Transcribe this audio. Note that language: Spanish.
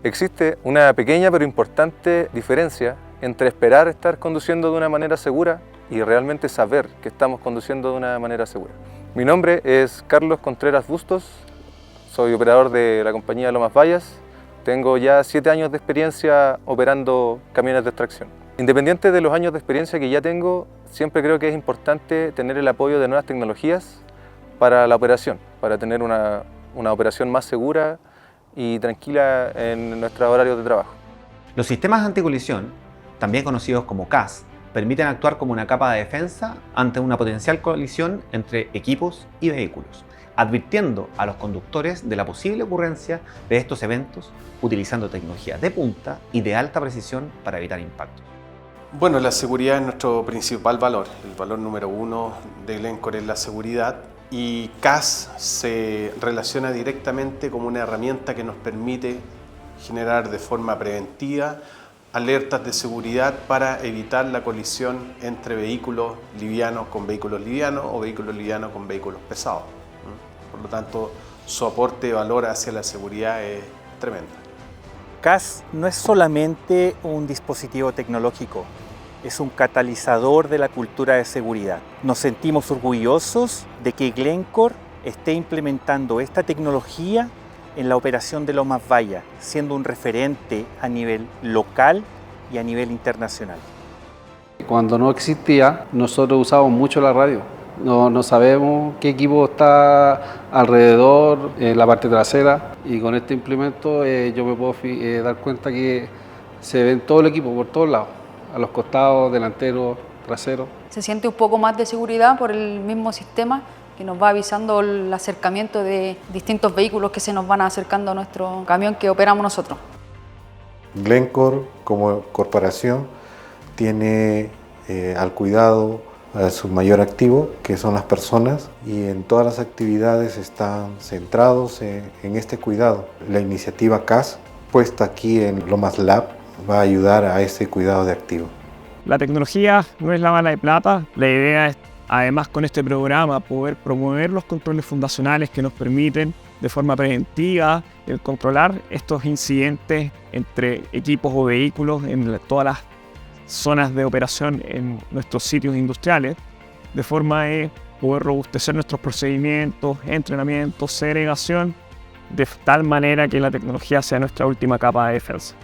Existe una pequeña pero importante diferencia entre esperar estar conduciendo de una manera segura y realmente saber que estamos conduciendo de una manera segura. Mi nombre es Carlos Contreras Bustos, soy operador de la compañía Lomas Bayas, tengo ya 7 años de experiencia operando camiones de extracción. Independiente de los años de experiencia que ya tengo, siempre creo que es importante tener el apoyo de nuevas tecnologías para la operación, para tener una operación más segura y tranquila en nuestros horarios de trabajo. Los sistemas anticolisión, también conocidos como CAS, permiten actuar como una capa de defensa ante una potencial colisión entre equipos y vehículos, advirtiendo a los conductores de la posible ocurrencia de estos eventos utilizando tecnologías de punta y de alta precisión para evitar impactos. Bueno, la seguridad es nuestro principal valor. El valor número 1 de Glencore es la seguridad. Y CAS se relaciona directamente como una herramienta que nos permite generar de forma preventiva alertas de seguridad para evitar la colisión entre vehículos livianos con vehículos livianos o vehículos livianos con vehículos pesados. Por lo tanto, su aporte de valor hacia la seguridad es tremendo. CAS no es solamente un dispositivo tecnológico, es un catalizador de la cultura de seguridad. Nos sentimos orgullosos de que Glencore esté implementando esta tecnología en la operación de Lomas Bayas, siendo un referente a nivel local y a nivel internacional. Cuando no existía, nosotros usábamos mucho la radio. No sabemos qué equipo está alrededor, en la parte trasera, y con este implemento yo me puedo dar cuenta que se ven todo el equipo por todos lados, a los costados, delanteros, traseros. Se siente un poco más de seguridad por el mismo sistema que nos va avisando el acercamiento de distintos vehículos que se nos van acercando a nuestro camión que operamos nosotros. Glencore como corporación tiene al cuidado a su mayor activo, que son las personas, y en todas las actividades están centrados en este cuidado. La iniciativa CAS, puesta aquí en Lomas Lab, va a ayudar a ese cuidado de activo. La tecnología no es la bala de plata. La idea es, además, con este programa, poder promover los controles fundacionales que nos permiten de forma preventiva el controlar estos incidentes entre equipos o vehículos en todas las zonas de operación en nuestros sitios industriales, de forma de poder robustecer nuestros procedimientos, entrenamientos, segregación, de tal manera que la tecnología sea nuestra última capa de defensa.